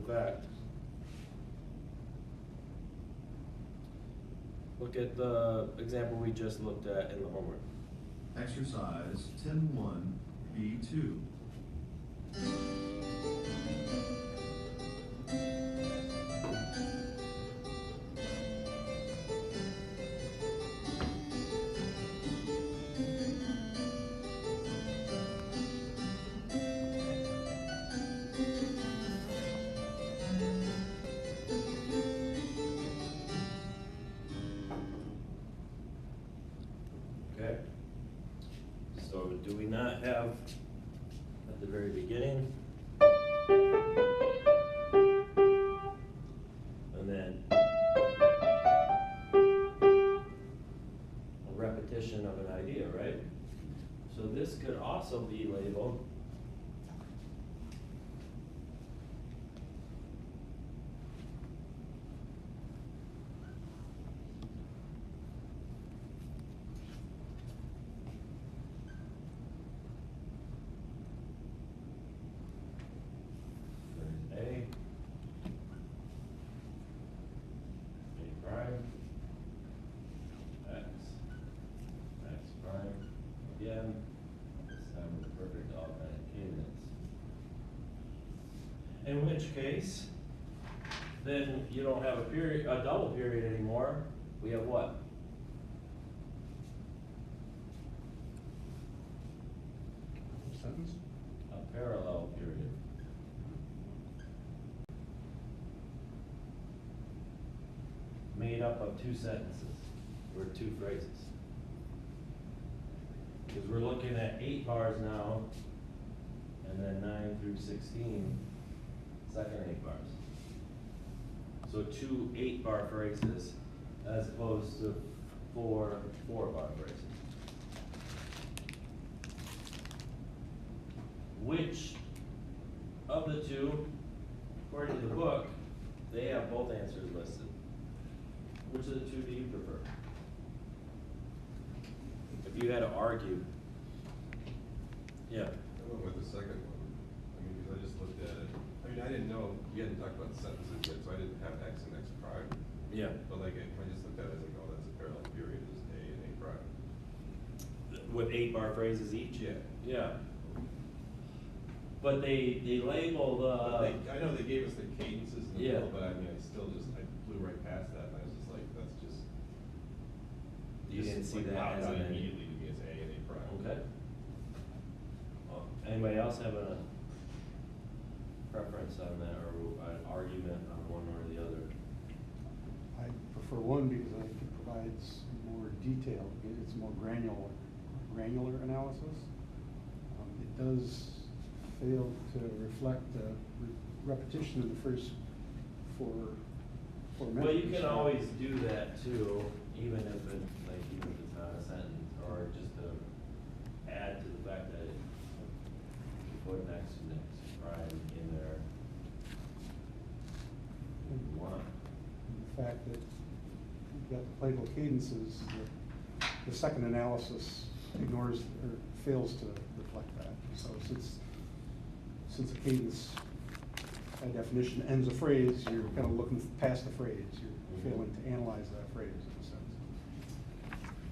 fact. Look at the example we just looked at in the homework. Exercise 10-1, B2. Okay. So do we not have at the very beginning? And then a repetition of an idea, right? So this could also be labeled A prime, X prime, again, this time with perfect augmented cadence. In which case, then you don't have a period, a double period anymore. We have what? Sentence? A parallel period. Made up of two sentences, or two phrases. Because we're looking at 8 bars now, and then 9 through 16, second 8 bars. So 2 8-bar phrases, as opposed to 4 4-bar phrases. Which of the two, according to the book, they have both answers listed. Which of the two do you prefer? If you had to argue. Yeah. I went with the second one. I mean, because I just looked at it. I mean, I didn't know, we hadn't talked about sentences yet, so I didn't have X and X prime. Yeah. But like, if I just looked at it, I was like, oh, that's a parallel period, is A and A prime. With 8-bar phrases each? Yeah. Yeah. But they label the. I know they gave us the cadences in the Yeah. middle, but I mean, I still just, I blew right past that, and I was just like, that's just. You didn't see like that popped as out an immediately to me as A and A prime. Okay. Well, anybody else have a preference on that, or an argument on one or the other? I prefer one because I think it provides more detail. It's more granular analysis. It does fail to reflect the repetition of the first four measures. Well, you can always do that too, even if it's not a sentence, or just to add to the fact that you put next prime in there. If you want. The fact that you've got the playful cadences, the second analysis ignores or fails to reflect that. So since a cadence, by definition, ends a phrase, you're kind of looking past the phrase. You're failing to analyze that phrase in a sense.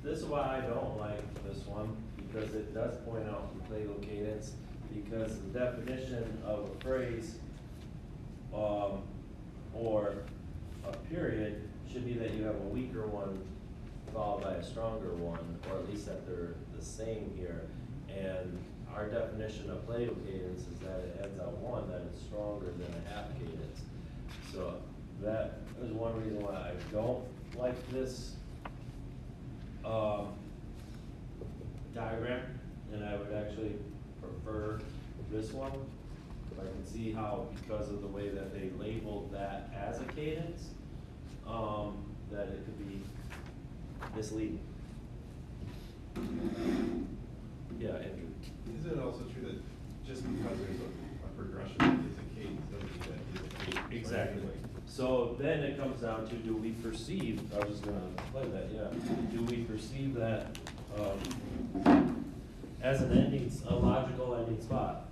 This is why I don't like this one, because it does point out the playful cadence, because the definition of a phrase or a period should be that you have a weaker one followed by a stronger one, or at least that they're the same here. And our definition of playful cadence is that it ends on one that is stronger than a half cadence. So that is one reason why I don't like this diagram, and I would actually prefer this one. I can see how, because of the way that they labeled that as a cadence, that it could be misleading. Yeah, Andrew. Isn't it also true that just because there's a progression that is a cadence doesn't mean that is a cadence? Exactly. Right? So then it comes down to, do we perceive, I was gonna play that, yeah. Do we perceive that as an ending, a logical ending spot?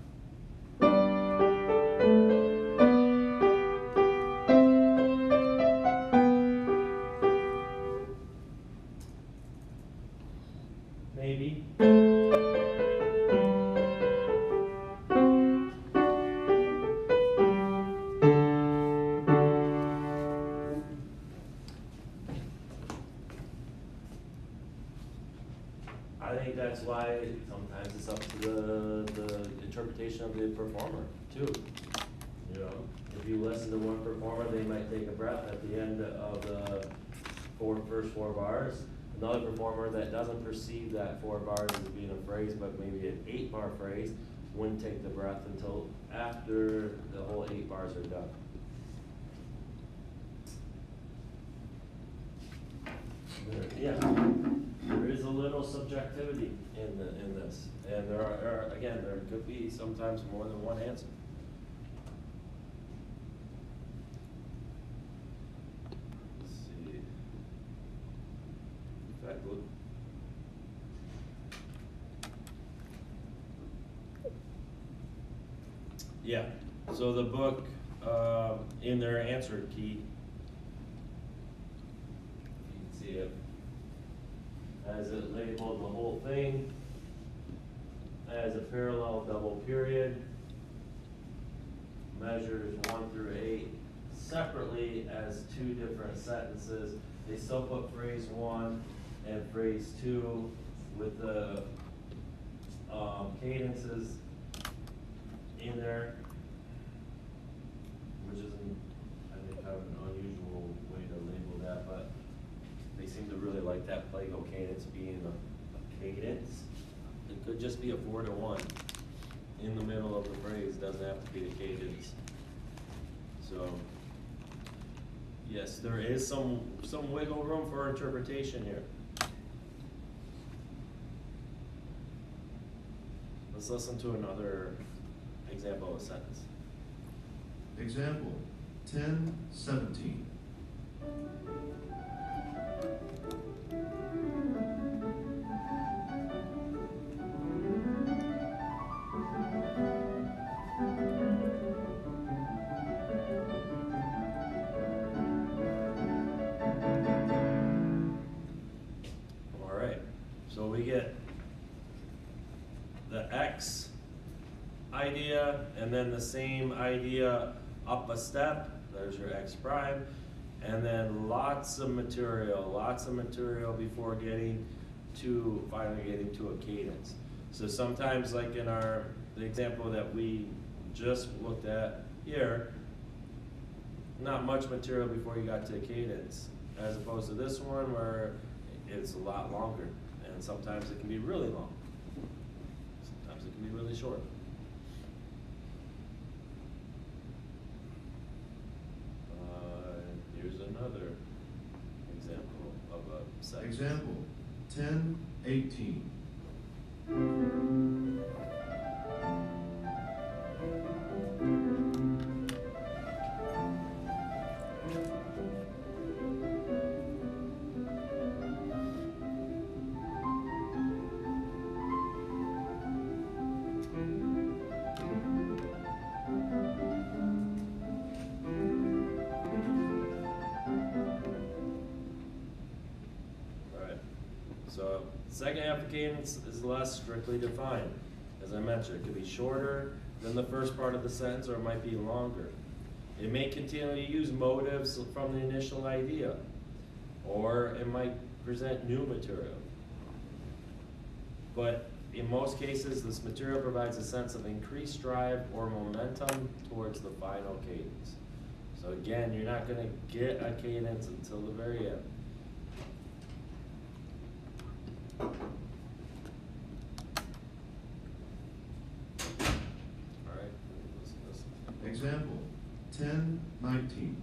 definition of the performer too. You know, if you listen to one performer, they might take a breath at the end of the first 4 bars. Another performer that doesn't perceive that 4 bars as being a phrase, but maybe an 8-bar phrase, wouldn't take the breath until after the whole 8 bars are done. Yeah, there is a little subjectivity in this, and there are again, there could be sometimes more than one answer. Let's see. In fact, look. Yeah, so the book, in their answer key, you can see it, has it labeled the whole thing as a parallel double period, measures 1 through 8 separately as 2 different sentences. They still put phrase 1 and phrase 2 with the cadences in there, which is, I think, kind of an unusual way to label that, but they seem to really like that plagal cadence being a cadence. It could just be a 4 to 1 in the middle of the phrase, doesn't have to be a cadence. So, yes, there is some wiggle room for interpretation here. Let's listen to another example of a sentence. Example 10:17. All right, so we get the X idea, and then the same idea up a step, there's your X prime, and then lots of material before finally getting to a cadence. So sometimes, like in the example that we just looked at here, not much material before you got to a cadence, as opposed to this one where it's a lot longer, and sometimes it can be really long. Sometimes it can be really short. Here's another example of a sentence. Example 10:18. So second half of cadence is less strictly defined. As I mentioned, it could be shorter than the first part of the sentence, or it might be longer. It may continue to use motives from the initial idea, or it might present new material. But in most cases, this material provides a sense of increased drive or momentum towards the final cadence. So again, you're not going to get a cadence until the very end. All right, listen. Example 10:19.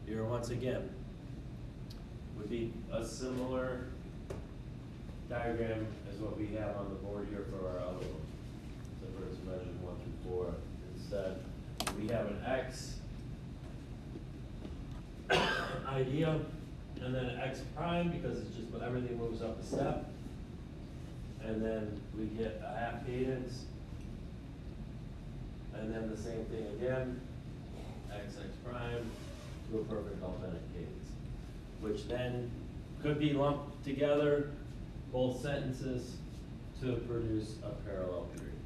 Here once again would be a similar diagram as what we have on the board here for our other one. So first measures 1 through 4. Instead, we have an X idea, and then an X prime, because it's just when everything moves up a step. And then we get a half cadence, and then the same thing again, X prime to a perfect alternate cadence, which then could be lumped together, both sentences, to produce a parallel period.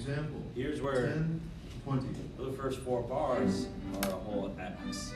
Example. Here's where 10, 20. the first 4 bars are a whole X.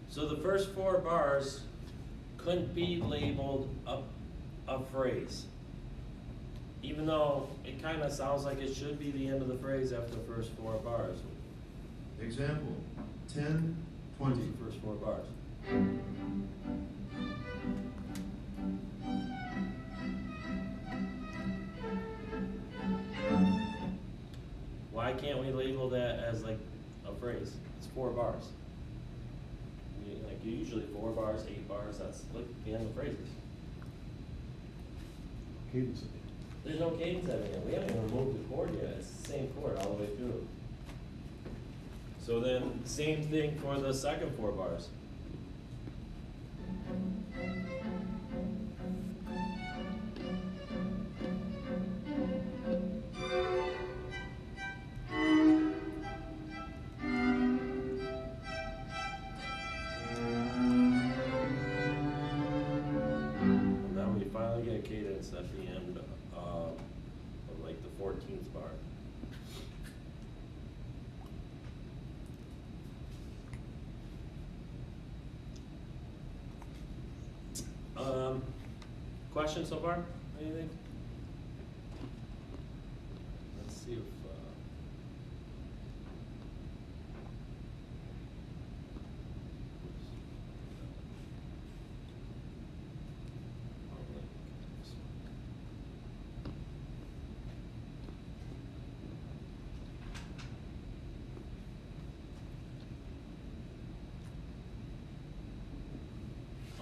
So the first 4 bars couldn't be labeled a phrase, even though it kind of sounds like it should be the end of the phrase after the first 4 bars. Example. 10, 20. The first 4 bars. Why can't we label that as like a phrase? It's 4 bars. Like usually 4 bars, 8 bars, that's like the end of phrases. Cadence. There's no cadence at the end. We haven't even removed the chord yet. It's the same chord all the way through. So then, same thing for the second 4 bars. And then we finally get cadence at the end of like the 14th bar. Questions so far? Anything? Let's see if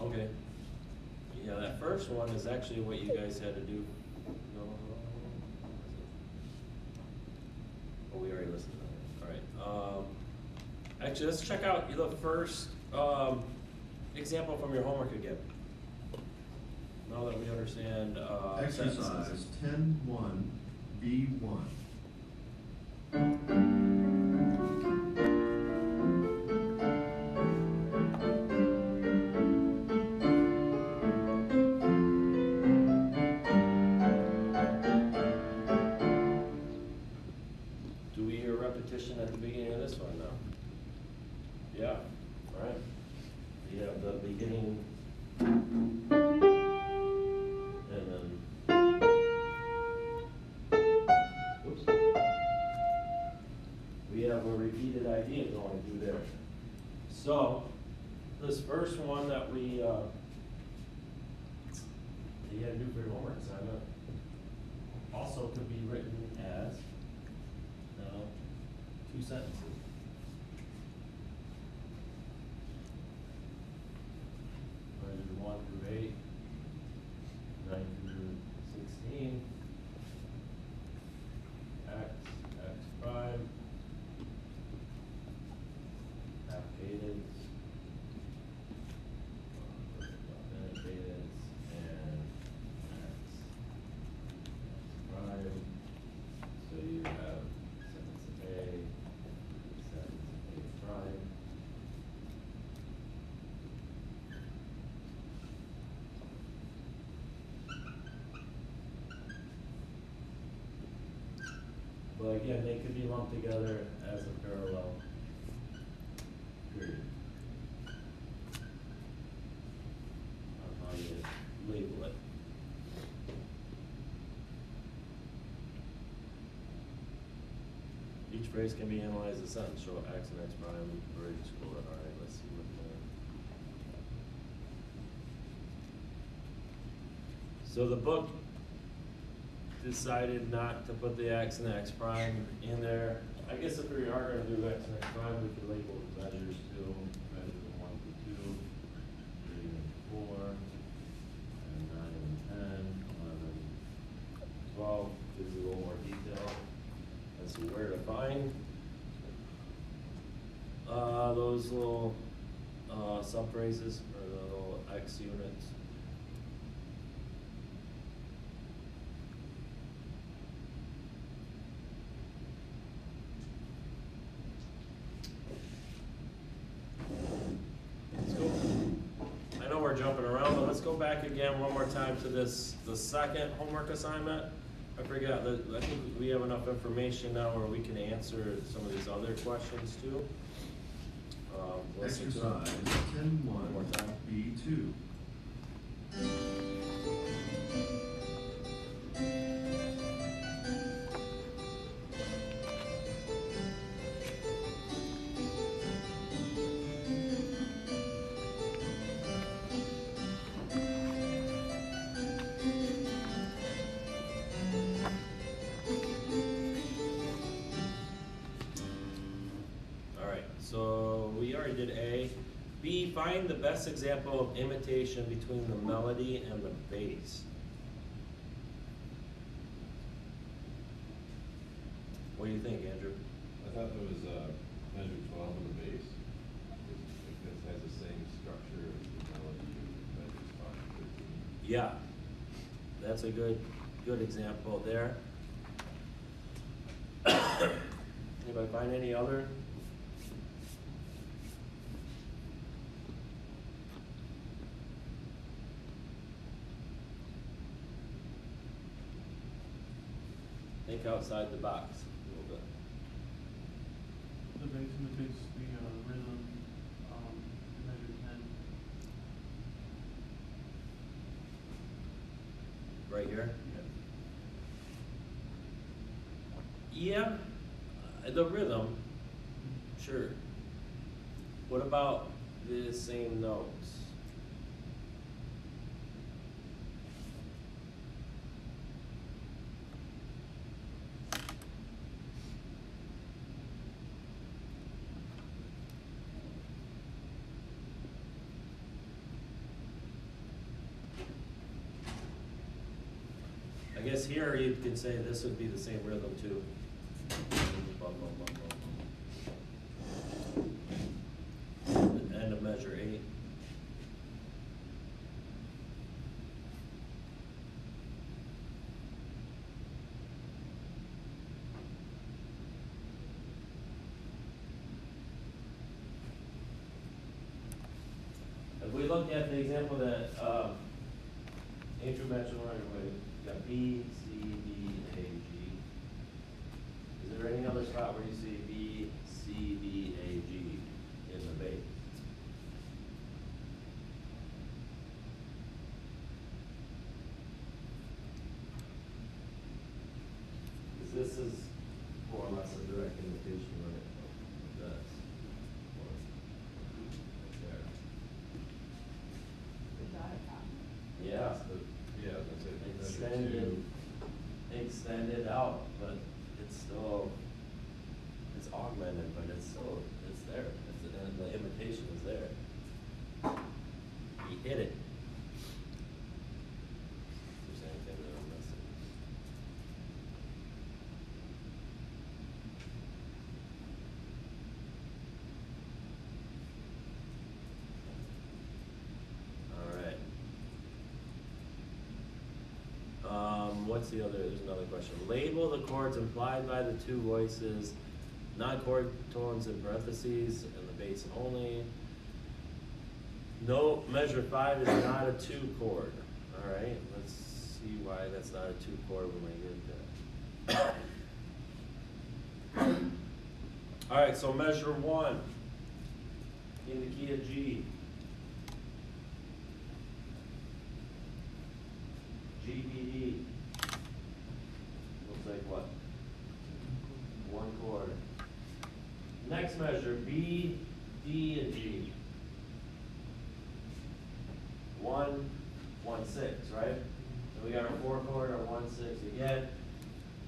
okay. Yeah, that first one is actually what you guys had to do. No, oh, we already listened to that. All right. Actually, let's check out the first example from your homework again. Now that we understand Exercise sentences. 10-1, B1. Do we hear repetition at the beginning of this one now? Yeah, all right. We have the beginning and then, oops. We have a repeated idea going through there. So, this first one that we, you had to do for your homework assignment also could be written as 2 sentences. Measures 1 through 8, 9 through 16, x prime, half cadence, authentic cadence, and x prime. So you have sentence of A, sentence of A prime. But again, they could be lumped together as a parallel period. On how you label it. Each phrase can be analyzed as a sentence, show x and x prime for each score. All right, let's see what so the book decided not to put the x and x prime in there. I guess if we are going to do x and x prime, we could label the measures too. Measures 1 through 2, 3 and 4, and 9 and 10, 11, 12. Gives you a little more detail as to where to find. those little, subphrases, or the little X units? Let's go. I know we're jumping around, but let's go back again one more time to this, the second homework assignment. I forgot, I think we have enough information now where we can answer some of these other questions too. Listen to them. Exercise One more 10-1, time. B2. Alright, so we already did A. B, find the best example of imitation between the melody and the bass. What do you think, Andrew? I thought there was, measure 12 on the bass. It has the same structure as the melody in measures 5 and 15. Yeah, that's a good example there. Anybody find any other? Think outside the box a little bit. The bass imitates the rhythm, measure 10. Right here? Yes. Yeah, the rhythm, sure. What about the same notes? I guess here you can say this would be the same rhythm too. Bum, bum, bum, bum. The end of measure 8. If we look at the example that Andrew mentioned right away, you got B, C, D, A, G. Is there any other spot where you see B, C, D, A, G in the bass? Because this is more or less a direct imitation of this. Right there. Yeah. Yeah, that's it. Measure Extended, 2. extended out, but it's still, it's augmented, but it's still, it's there. And the imitation is there. You hit it. If there's anything that I'm missing. All right. What's the other, there's another question. Label the chords implied by the two voices, non-chord tones in parentheses, and the bass only. No, measure 5 is not a 2 chord. All right, let's see why that's not a 2 chord when we get there. All right, so measure 1 in the key of G. G, B, E. Looks like what? 1 chord. Next measure, B, D, and G. 1, 1, 6, right? So we got our 4 chord, our 1, 6 again.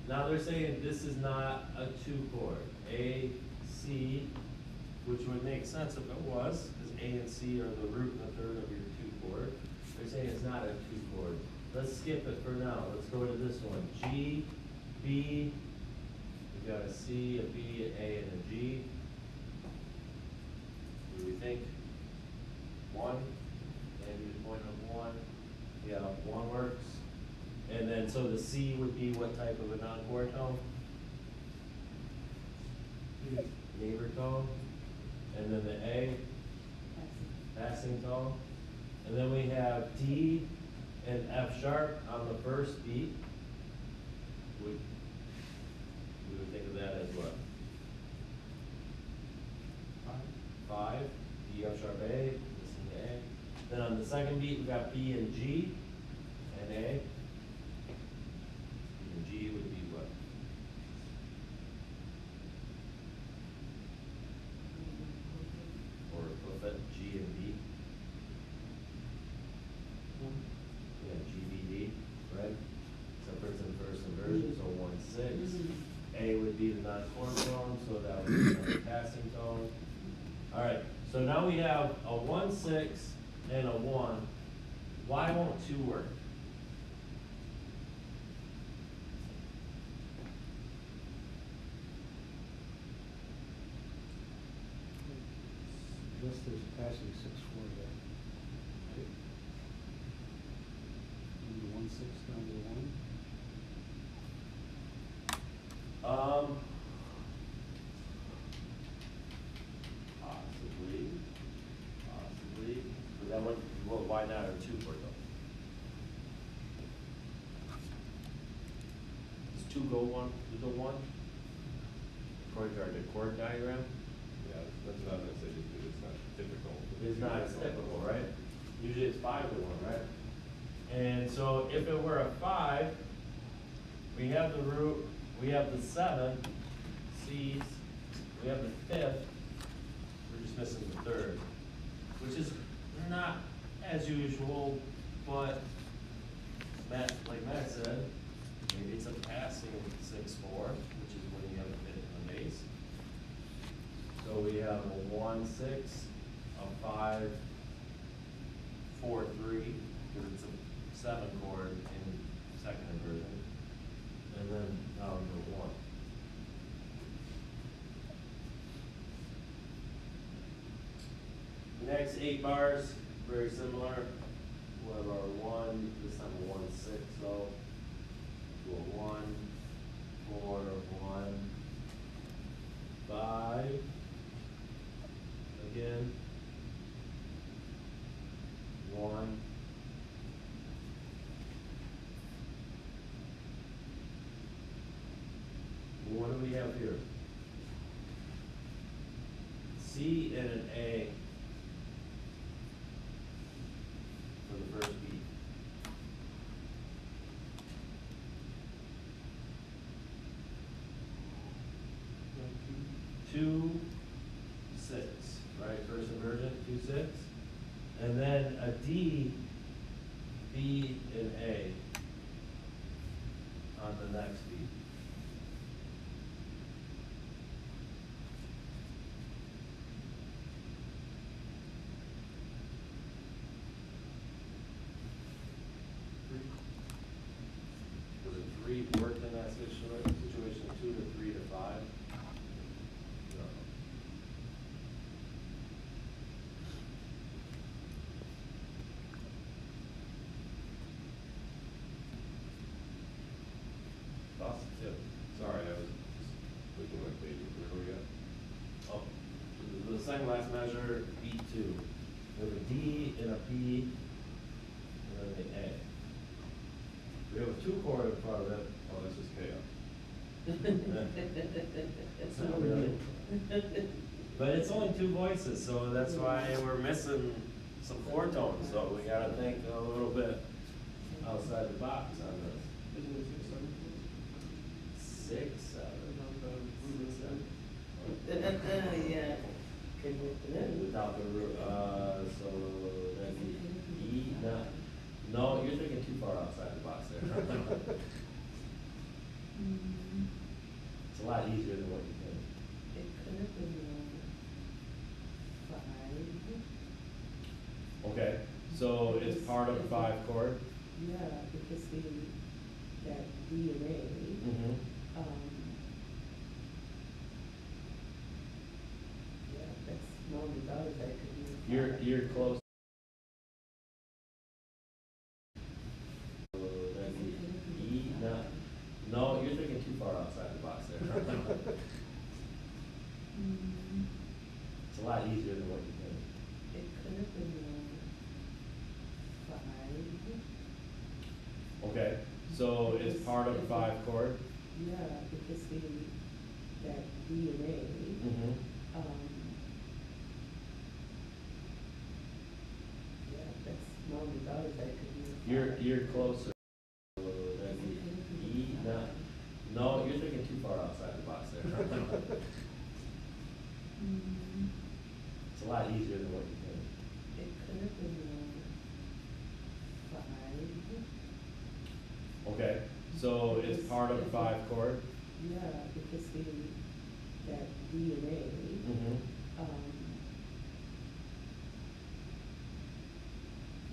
Now they're saying this is not a 2 chord. A, C, which would make sense if it was, because A and C are the root and the third of your 2 chord. They're saying it's not a 2 chord. Let's skip it for now. Let's go to this one. G, B, we've got a C, a B, an A, and a G. do we think one, maybe the point of one, yeah, one works. And then, so the C would be what type of a non-core tone? Neighbor tone. And then the A, passing tone. And then we have D and F sharp on the first beat. We would think of that as what? Five, D, F sharp, A, missing A. Then on the second beat, we got B and G and A. B and G would be what? Or flip it, G and B. Yeah, G, B, D, right? Except for it's in first inversion, so 1, 6. A would be the non-core tone, so that would be another passing tone. All right, so now we have a 1, 6 and a 1. Why won't 2 work? Unless there's a passing 6/4 there. Right? Move the 1, 6 down to 1. Possibly, but that one, well, why not a 2 chord though? Does 2 go 1, according to our chord diagram? Yeah, that's not necessarily, it's not typical. It's not as typical, right? Usually it's 5 to 1, right? And so if it were a 5, we have the root, we have the 7 C's, we have the 5th, we're just missing the 3rd, which is not as usual, but Matt, like Matt said, maybe it's a passing 6/4, which is when you have a 5th in the bass. So we have a 1, 6, a 5, 4, 3, because it's a 7 chord in second inversion, and then down to 1. The next 8 bars, very similar. We'll have our 1, this time a 1, 6 though, to a 1, 4, 1, 5, again, 1, what do we have here? C and an A for the first beat. 2, 6, right? First inversion, 2, 6. And then a D, B, and A on the next beat. Was it 3 worked in that situation, 2 to 3 to 5? No. Awesome, too. Sorry, I was just looking at page, where are we at? Oh, the second last measure, B2. We have a D and a B, and then the A. We have a 2 chord in front of it. Oh, this is chaos. It's not really. But it's only 2 voices, so that's why we're missing some 4 tones, so we gotta think a little bit outside the box on this. Isn't it 6, 7? 6, 7. Yeah. Without the root, so that'd be E, no, you're thinking too far outside the box there. It's a lot easier than what you think. It could have been 5. Okay, so it's part of 5 chord? Yeah, because that D and A, Mm-hmm. yeah, that's normally dollars, I You're close. That'd be E, no, you're thinking too far outside the box there. It's a lot easier than what you think. It could have been, 5. Okay, so it's part of the 5 chord? Yeah, because that D and A, Mm-hmm. yeah, that's $90 I could use. You're closer. That'd be E, no, you're thinking too far outside the box there. It's a lot easier than what you think. It could have been, 5. Okay, so it's part of the 5 chord? Yeah, because that D and A, Mm-hmm.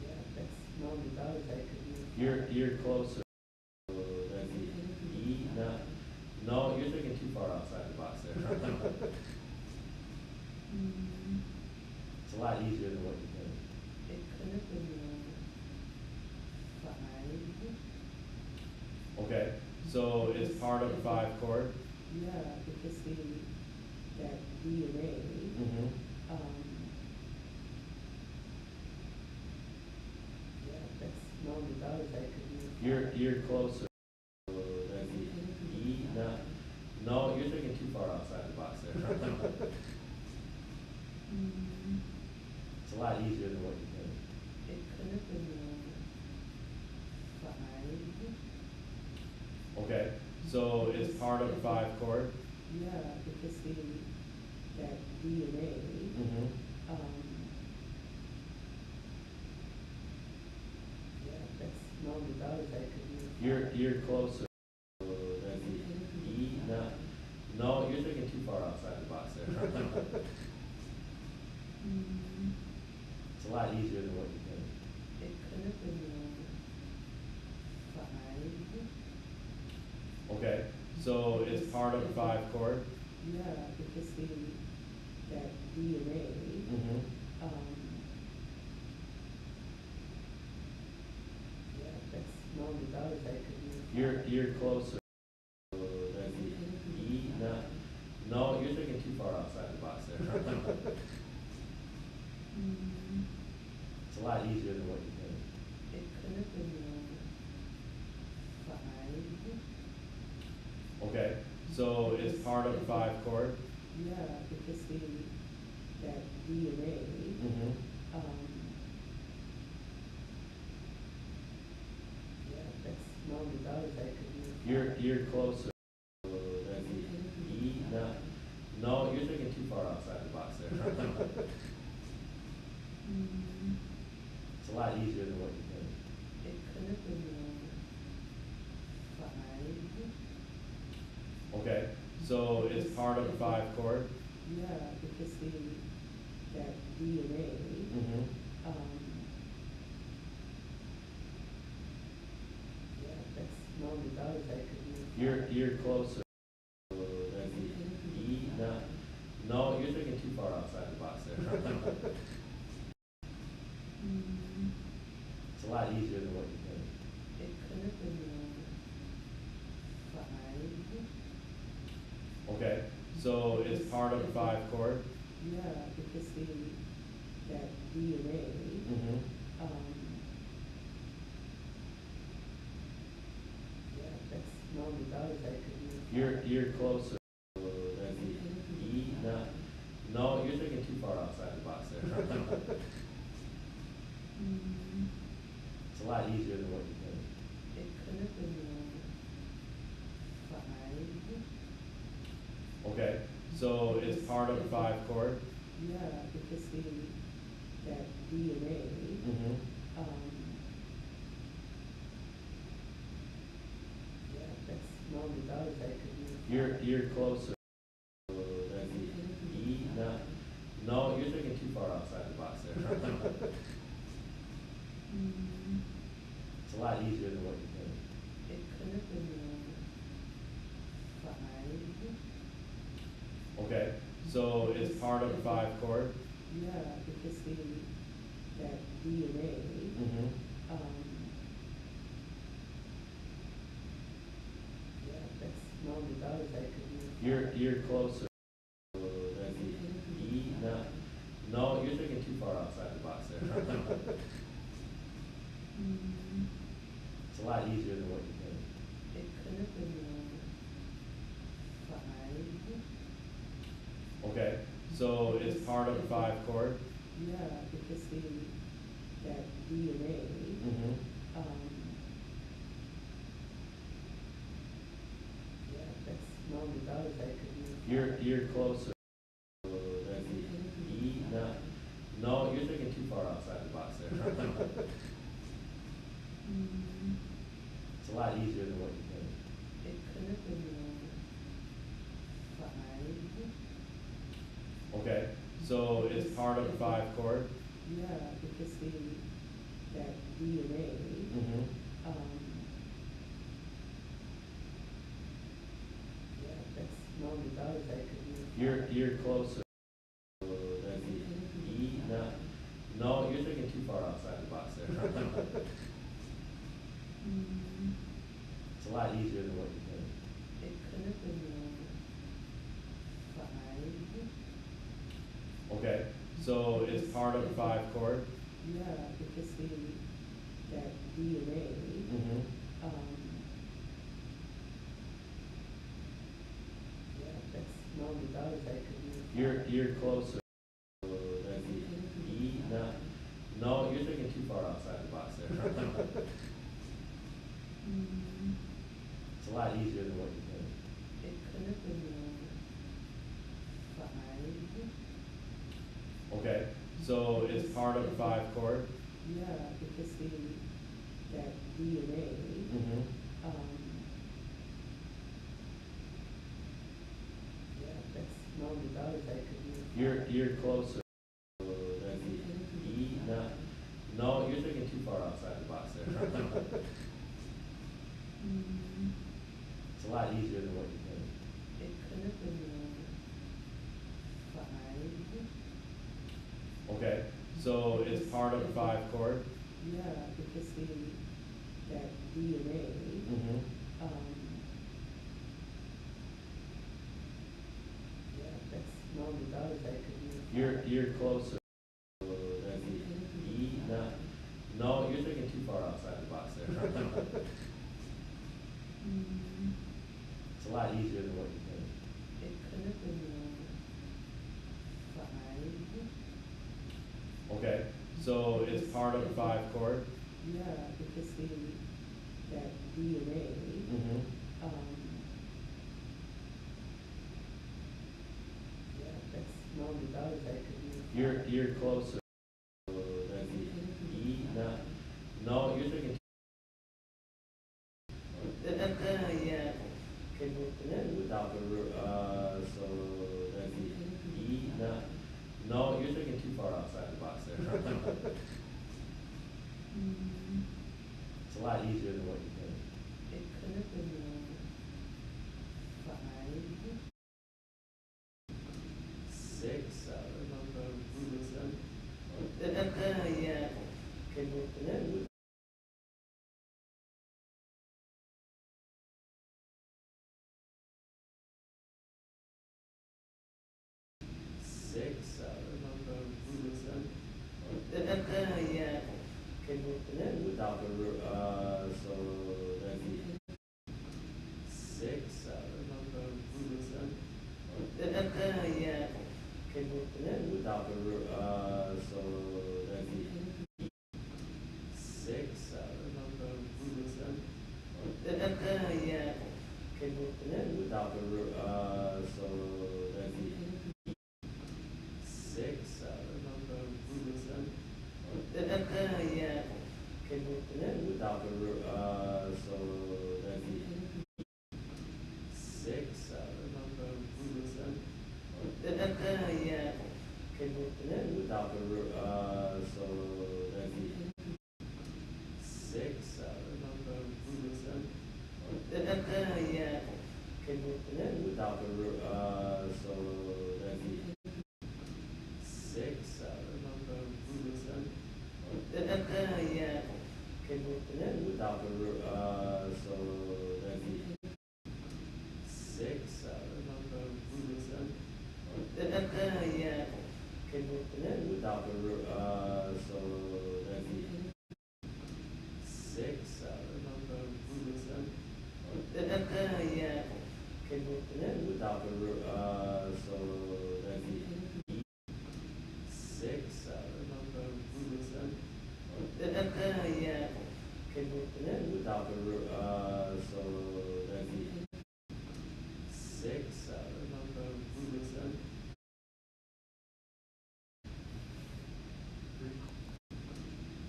yeah, that's $90 I could use. You're closer. That'd be E, no, you're thinking too far outside the box there. It's a lot easier than what you think. It could have been, 5. Okay, so it's part of the 5 chord? Yeah, because that D and A, Mm-hmm. yeah, that's $90 I could use. You're closer. That'd be E, no, you're thinking too far outside the box there. It's a lot easier than what you think. It could have been, 5. Okay, so it's part of the 5 chord? Yeah, because that D and A, Mm-hmm. yeah, that's $90 I could use. You're closer. That'd be E, no, you're thinking too far outside the box there. It's a lot easier than what you think. It could have been, 5. Okay, so it's part of the 5 chord? Yeah, because that D and A, Mm-hmm. yeah, that's $90 I could use. You're closer. That'd be E, no, you're thinking too far outside the box there. It's a lot easier than what you think. It could have been, 5. Okay, so it's part of the 5 chord? Yeah, because that D and A, Mm-hmm. yeah, that's $90 I could use. You're closer. That'd be E, no, you're thinking too far outside the box there. It's a lot easier than what you think. It could have been, 5. Okay, so it's part of the 5 chord? Yeah, because that D and A, Mm-hmm. yeah, that's $90 I could use. You're closer. That'd be E, no, you're thinking too far outside the box there. It's a lot easier than what you think. It could have been, 5. Okay, so it's part of the 5 chord? Yeah, because that D and A, Mm-hmm. yeah, that's $90 I could use. You're closer. That'd be E, no, you're thinking too far outside the box there. It's a lot easier than what you think. It could have been, 5. Okay, so it's part of the 5 chord? Yeah, because that D and A, Mm-hmm. yeah, that's $90 I could use. You're closer. That'd be E, no, you're thinking too far outside the box there. It's a lot easier than what you think. It could have been, 5. Okay, so it's part of the 5 chord? Yeah, because that DNA, Mm-hmm. yeah, that's roundabout, that could be. You're closer. That's the E, no, you're thinking too far outside the box there. It's a lot easier than what you think. It could have been, 5. Okay, so it's part of the 5 chord? Yeah, because that DNA, Mm-hmm. yeah, that's roundabout, that could be. You're closer. That's the E, no, you're thinking too far outside the box there. It's a lot easier than what you think. It could have been, 5. Okay, so it's part of the 5 chord? Yeah, because that DNA, Mm-hmm. yeah, that's roundabout, that could be. You're closer. That's the E, no, you're thinking too far outside the box there. It's a lot easier than what you think. It could have been, 5. Okay, so it's part of the 5 chord? Yeah, because that DNA, Mm-hmm. yeah, that's roundabout, that could be. You're closer. That's the E, no, you're thinking too far outside the box there. It's a lot easier than what you think. It could have been, 5. Okay, so it's part of the 5 chord? Yeah, because that DNA, Mm-hmm. yeah, that's roundabout, that could be. You're closer. That's the E, no, you're thinking too far outside the box there. It's a lot easier than what you think. It could have been, 5. Okay, so it's part of the 5 chord? Yeah, because that DNA, Mm-hmm. yeah, that's roundabout, that could be. You're closer. That's the E, no, you're thinking too far outside the box there. It's a lot easier than what you think. It could have been, 5. Okay, so it's part of the 5 chord? Yeah, because that DNA, Mm-hmm. yeah, that's roundabout, that could be. You're closer. That's the E, no, you're thinking. Yeah, could work for them. Without the root, so that's the E, no, you're thinking too far outside the box there. It's a lot easier than what you think. It could have been, 5. 6, 7. Yeah, could work for them. Six, 7. Yeah, could work for them. Without the root, so that's the 6, 7. Yeah, could work for them. Without the root, so that's the 6, 7. Yeah, could work for them. Without the root, so that's the 6, 7. Yeah, could work for them. Without the root, so that's the 6, 7. Yeah, could work for them. Without the root, so that's the 6, 7. Yeah, could work for them. Without the root, so that's the 6, 7. Yeah. Okay, and then without the so that'd be 6, 7 on the root of 7. yeah. Okay, and then Without the so that'd be 6, 7 on the root of 7. yeah. Okay, and then Without the so that'd be 6, 7 on the root of 7. yeah. Okay, and then Without the so that'd be 6, 7 on the root of 7.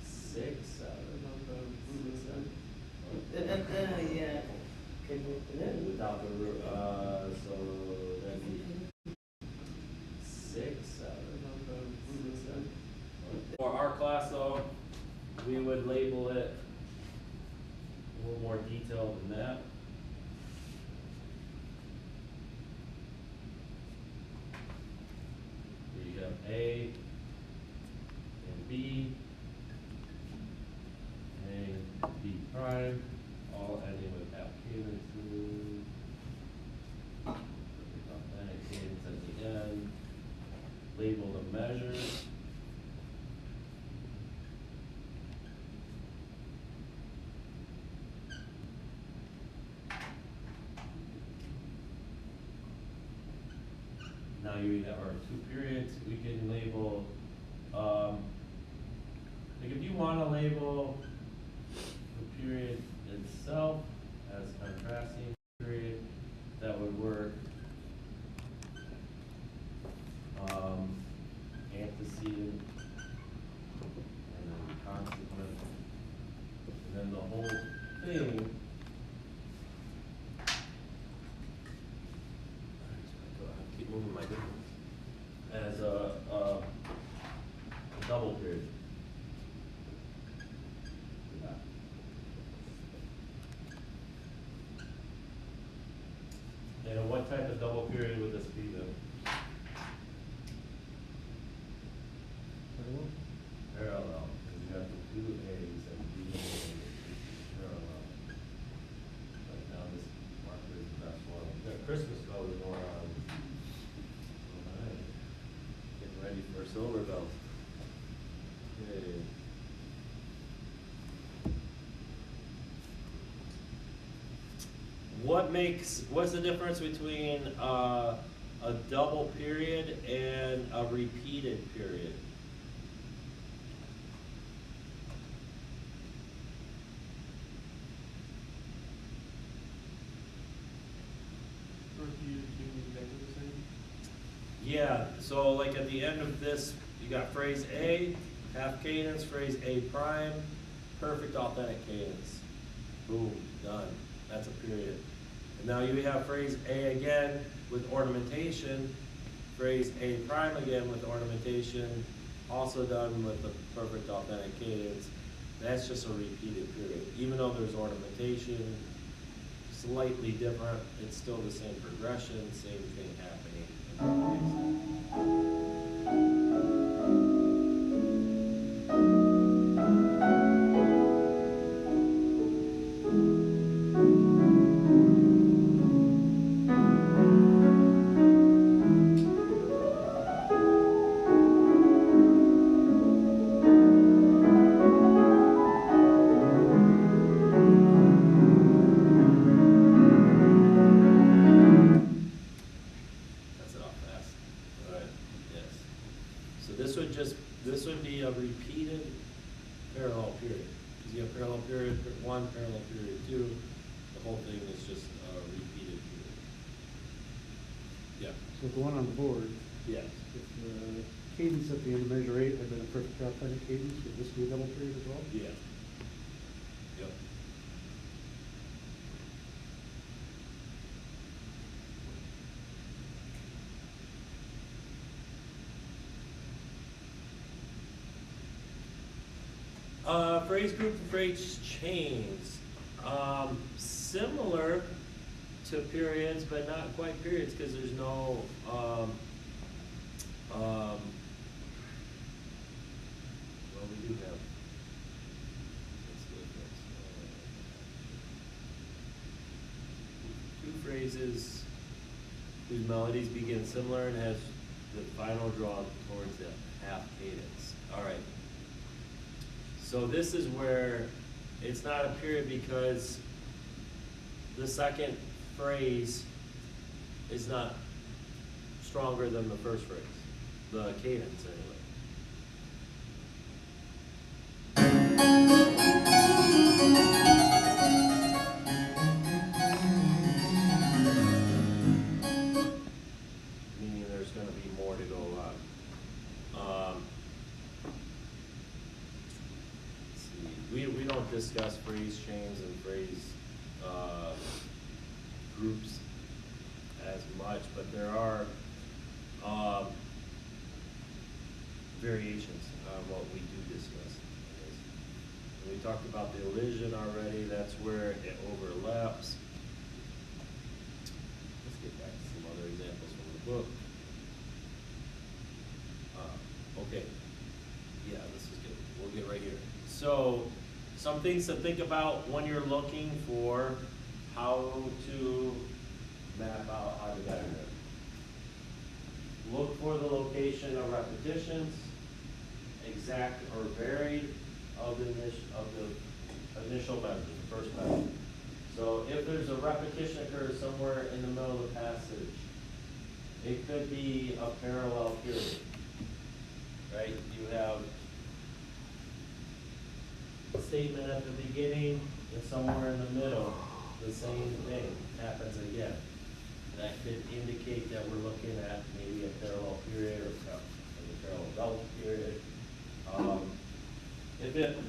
6, 7 on the root of 7. yeah. Okay, and then Without the so that'd be 6, 7 on the root of 7. For our class though, we would label it a little more detailed than that. Where you have A and B and B prime, all ending with half cadences. Authentic cadence at the end. Label the measures. Now you have our 2 periods. We can label, like if you want to label the period itself as contrasting period, that would work. Antecedent, and then consequent, and then the whole thing. Keep moving my goodness. As a double period. And what type of double period would this be then? Parallel, because you got the 2 A's and B and A parallel. Right now this marker is the best one. We got Christmas colors going on. Alright. Getting ready for silver belt. Okay. What's the difference between a double period and a repeated period? Yeah, so like at the end of this, you got phrase A, half cadence, phrase A prime, perfect authentic cadence. Boom, done. That's a period. And now you have phrase A again with ornamentation, phrase A prime again with ornamentation, also done with the perfect authentic cadence. That's just a repeated period. Even though there's ornamentation, slightly different, it's still the same progression, same thing happening in both cases. This would be a repeated parallel period. Because you have parallel period 1, parallel period 2. The whole thing is just a repeated period. Yeah. So the one on the board, Yes. if the cadence at the end of measure 8 had been a perfect authentic cadence, would this be a double period as well? Yeah. Yep. Phrase group and phrase chains. Similar to periods, but not quite periods because there's no well, we do have whose melodies begin similar and has the final draw towards the half cadence. All right. So this is where it's not a period because the second phrase is not stronger than the first phrase, the cadence anyway. Meaning there's gonna be more to go on. Let's see, we don't discuss phrase chains and phrase, groups as much, but there are, variations on what we do discuss. We talked about the elision already, that's where it overlaps. Let's get back to some other examples from the book. Okay, yeah, this is good, we'll get right here. So, some things to think about when you're looking for how to map out how to get it. Look for the location of repetitions, exact or varied of the initial measure, the first measure. So if there's a repetition occurs somewhere in the middle of the passage, it could be a parallel period, right? You have a statement at the beginning and somewhere in the middle, the same thing happens again. That could indicate that we're looking at maybe a parallel period or a parallel double period.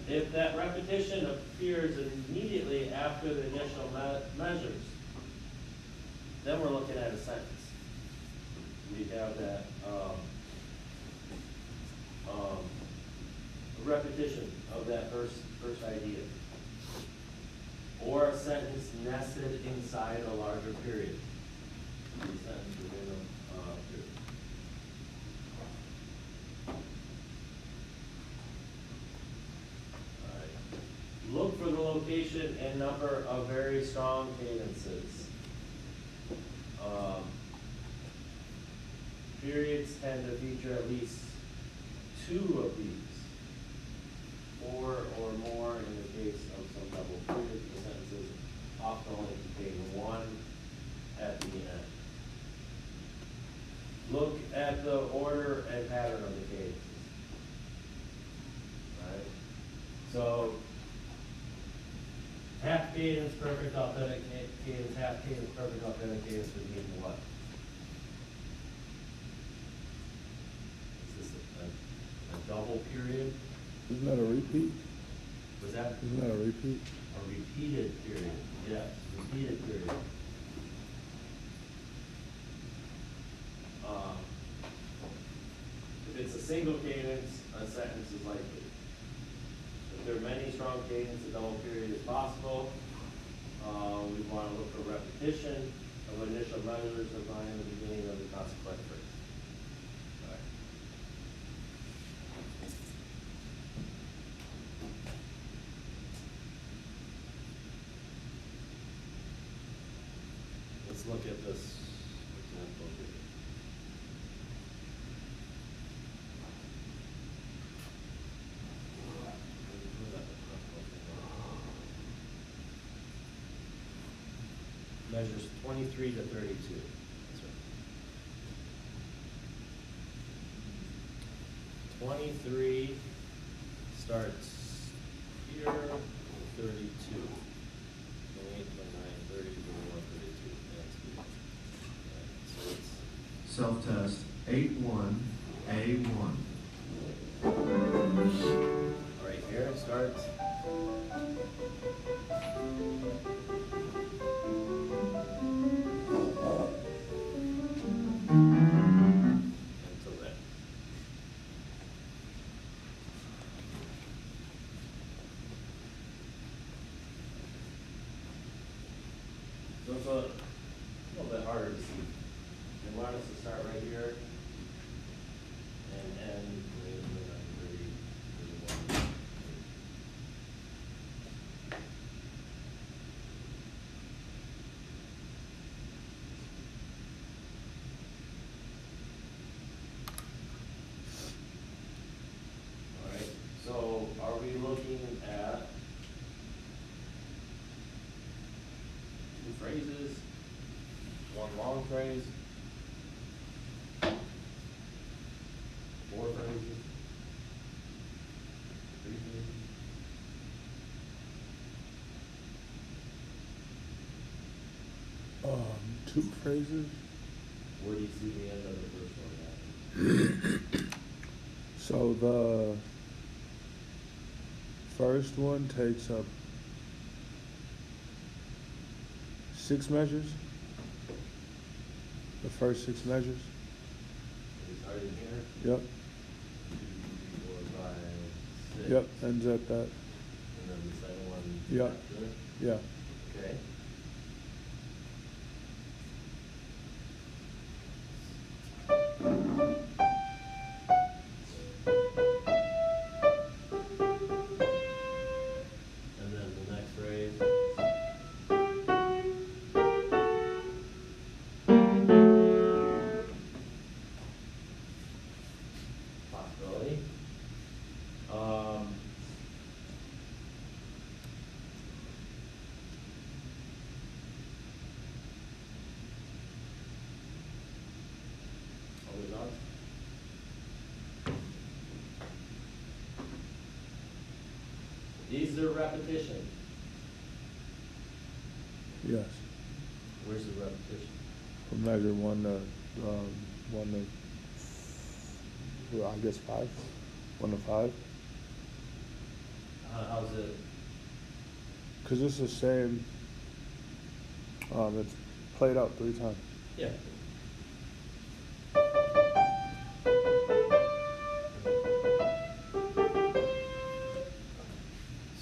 If that repetition appears immediately after the initial measures, then we're looking at a sentence. We have that repetition of that first idea, or a sentence nested inside a larger period. A sentence within a period. Look for the location and number of very strong cadences. Periods tend to feature at least 2 of these, 4 or more in the case of some double periods. The sentences often only contain 1 at the end. Look at the order and pattern of the cadences. Right? So, half cadence, perfect authentic cadence, half cadence, perfect authentic cadence would mean what? Is this a double period? Isn't that a repeat? Was that? Isn't that a repeat? A repeated period, yes, repeated period. If it's a single cadence, a sentence is likely. If there are many strong cadences, a double period is possible. We want to look for repetition of initial measures defined in the beginning of the consequent phrase. All right. Let's look at this example here. Measures 23 to 32. That's right. 23 starts here, 32. 28, 29, 30, 31, 32. That's good. All right, so it's Self-test, 8-1, A1. all right, here it starts. Until then. So it's a little bit harder to see. They want us to start right here and end with 30, 31. long phrase. 4 phrases. 3 phrases. Two phrases. Where do you see the end of the first one at? So the first one takes up 6 measures. The first 6 measures. It started here. Yep. 2, 3, 4, 5, 6. Yep. Ends at that. And then the second one. Yep. After. Yeah. Okay. And then the next phrase. Possibility. Are we done? These are repetition. Yes. Where's the repetition? From measure 1 to 1 to, well, I guess 5. 1 to 5. How's it? Cause it's the same. It's played out 3 times. Yeah.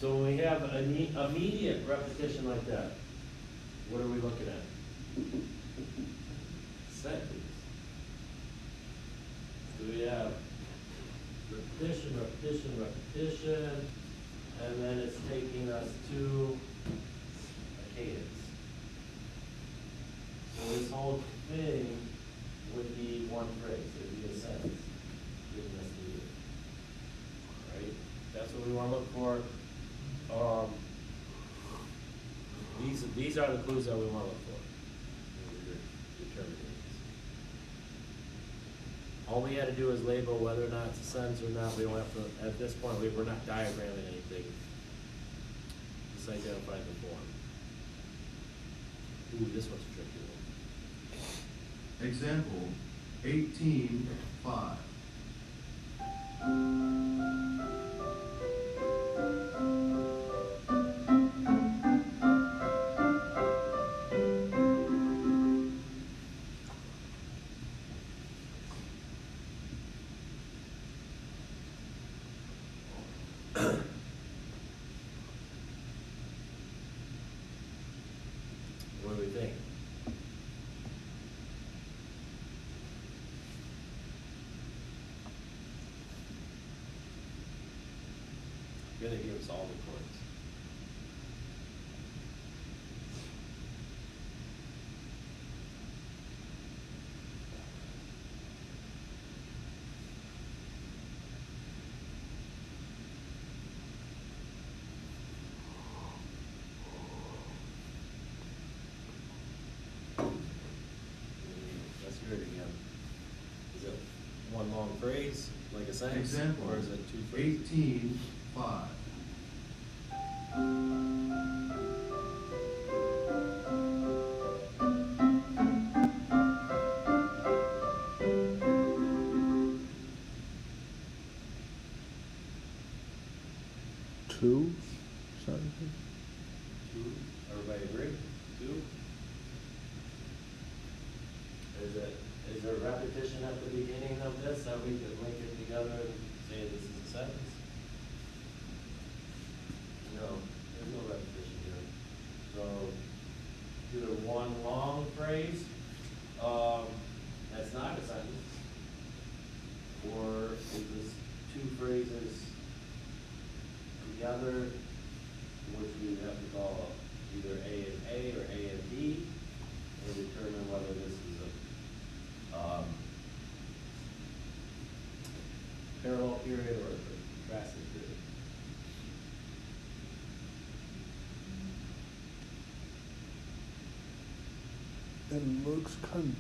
So when we have an immediate repetition like that, what are we looking at? Sentence. So we have repetition, repetition, repetition, and then it's taking us to a cadence. So this whole thing would be one phrase, it would be a sentence, giving us the, right? That's what we want to look for. These are the clues that we want to look for. When we're determining these. All we had to do is label whether or not it's a sentence or not. We don't have to, at this point, we're not diagramming anything. Just identify the form. Ooh, this one's a tricky one. Example, 18:5. What do we think? You're gonna give us all the points. Let's hear it again. Is it one long phrase, like a sentence? Example, Or is it 2 phrases? 18:5. Two sentences. 2, everybody agree? 2? Is there repetition at the beginning of this that we could link it together and say this is a sentence? No, there's no repetition here. So, either one long phrase, that's not a sentence, or is this 2 phrases together, which we have to call either A and A or A and B, and determine whether this is a parallel period or a contrasting period. It looks kind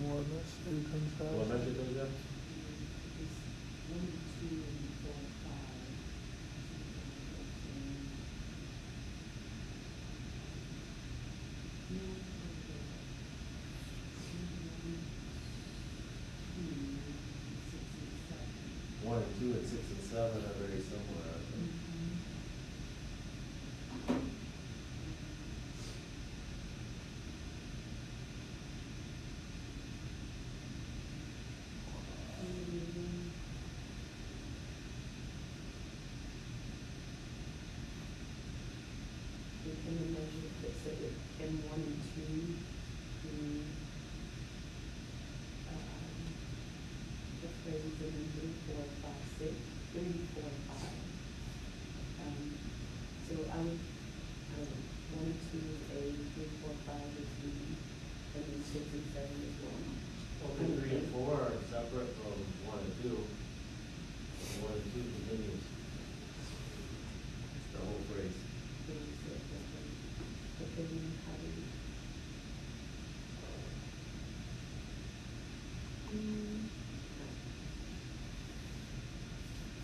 more or less eight times five. What measure does that? It's 1, 2, 4, 5. One and two and 6 and 7 are very similar, aren't they? We can measure, let's say, in 1 and 2, the phrases in 3, 4, 5, 6, 3, 4, 5. So I would, 1 and 2 is A, 3, 4, 5 is B, and then 6 and 7 is 1. Well, 3 and 4 are separate from 1 and 2. 1 and 2 continues. It's the whole phrase. But then how do you?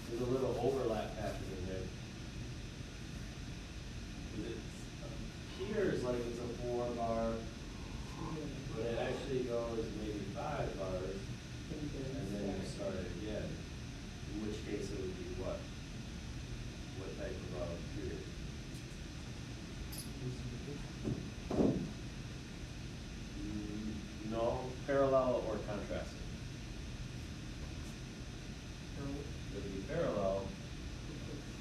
There's a little overlap happening there. It appears like it's a 4 bar, but it actually goes maybe 5 bars, and then you start it again. In which case it would be what? What type of period? No, parallel or contrasting. If you parallel,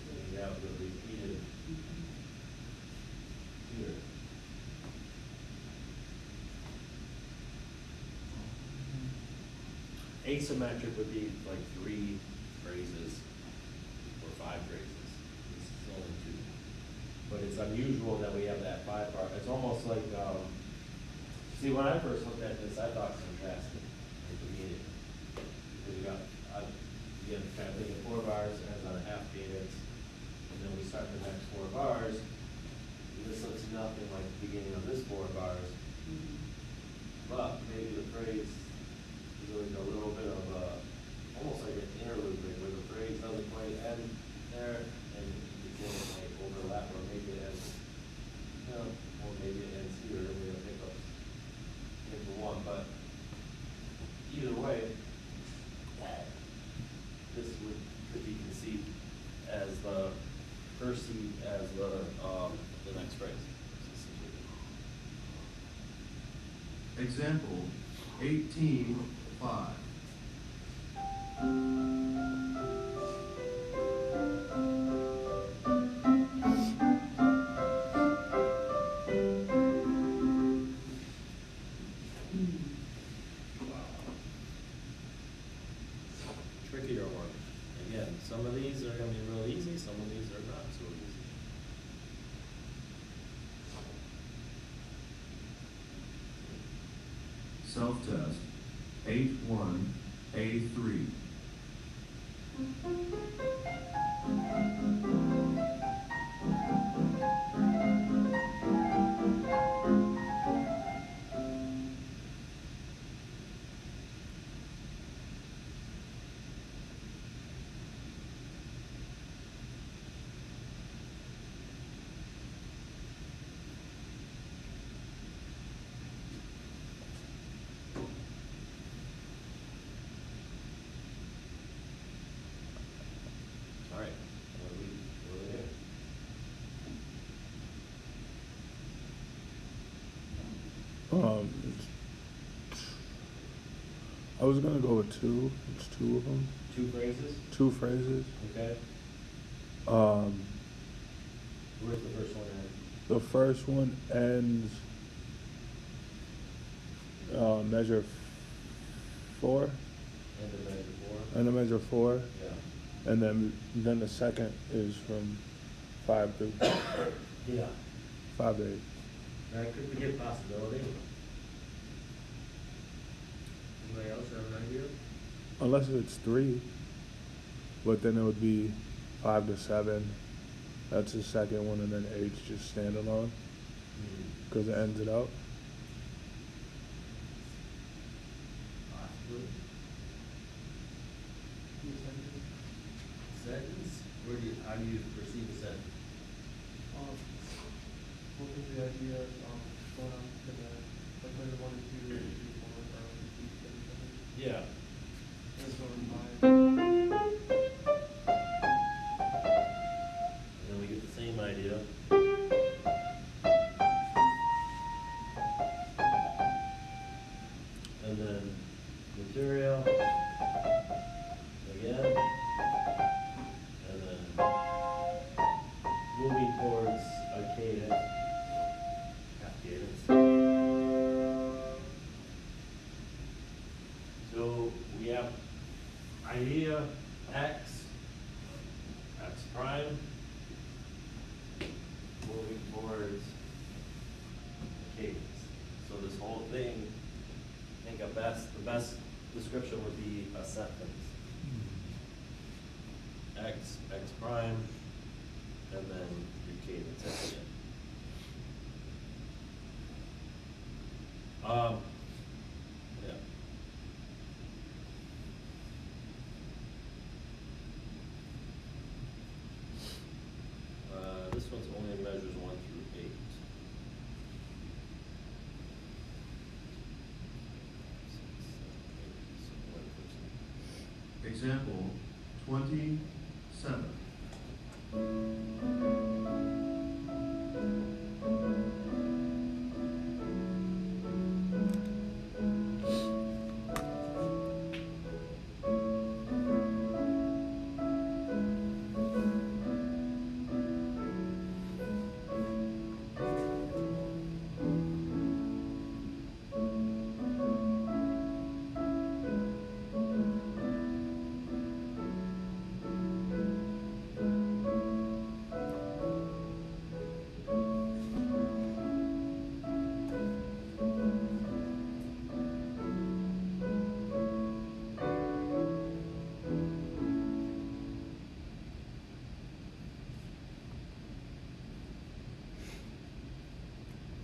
then you have the repeated here. Asymmetric would be like 3 phrases or 5 phrases. This is only 2. But it's unusual that we have that 5 bar. It's almost like, see, when I first looked at this, I thought contrasting, like the meaning. Because you got, again, kind of thinking 4 bars, it ends on a half cadence, and then we start the next 4 bars. This looks nothing like the beginning of this 4 bars, but maybe the phrase is like a little bit of a, almost like an interlude, like where the phrase doesn't quite end there, and the beginning might overlap, or maybe it ends, or maybe it ends here, and we have hiccups into one, but either way, this could be conceived as perceived as the next phrase. Example 18:5. Trickier one. Again, some of these are going to be real easy, some of these are not so easy. Self-test 8:1A3. All right, what do we do? I was gonna go with 2. It's 2 of them. 2 phrases? 2 phrases. Okay. Where's the first one at? The first one ends measure 4, End of measure 4? and the measure 4, Yeah. and then the second is from 5 to Yeah. 5 to 8. That could be a possibility. Anybody else have an idea? Unless it's 3, but then it would be 5 to 7, That's the second one, and then H just standalone, because it ends it out. Possibly. Sentence? Where do you, how do you perceive a sentence? What was the idea of going on to the, like, later 1 and 2, 3, 4, or repeat everything? Yeah. And so And then we get the same idea. And then material, again, and then moving towards a cadence, half cadence. So we have idea X prime, moving towards a cadence. So this whole thing, I think the best description would be a sentence. X prime, and then your cadence at the end. Yeah. This one's only measures 1 through 8. Example 27.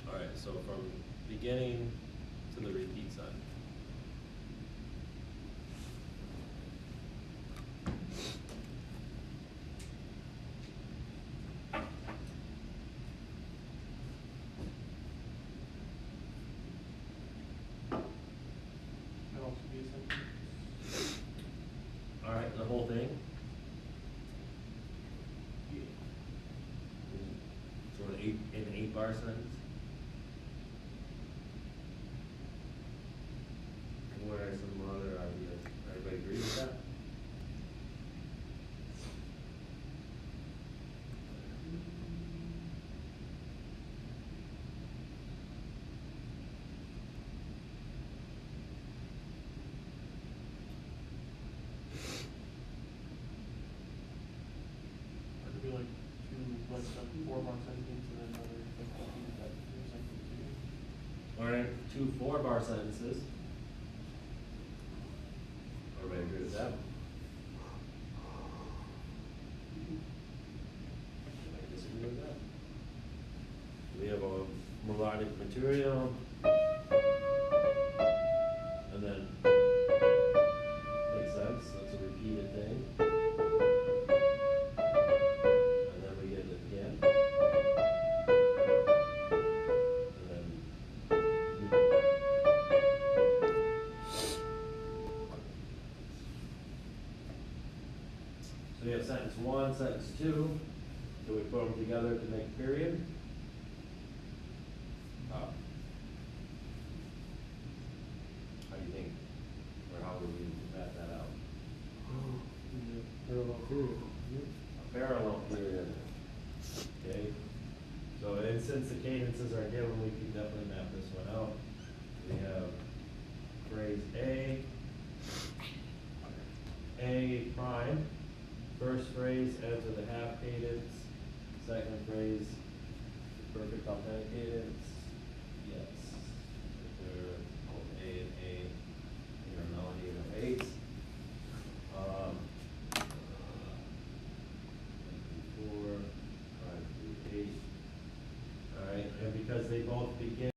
Alright, so from beginning to the repeat side. That also be a sentence. Alright, the whole thing? So an 8-bar sentence? What are some other ideas? Everybody agree with that? Or could be like 2, like a 4-bar sentence and then another, like, repeat that in sentence 2. Alright, 2 4-bar sentences. Everybody agree with that? Anybody disagree with that? We have a melodic material. And then, makes sense, that's a repeated thing. And then we get it again. And then, so we have sentence 1, sentence 2, so we put them together to make a period. How do you think, or how would we map that out? Parallel period. A parallel period, okay? So, and since the cadences are given, we can definitely map this one out. We have phrase A prime, first phrase ends with a half cadence, second phrase, perfect authentic cadence, yes. They're both A and A, in our melody of 8. Before, because they both begin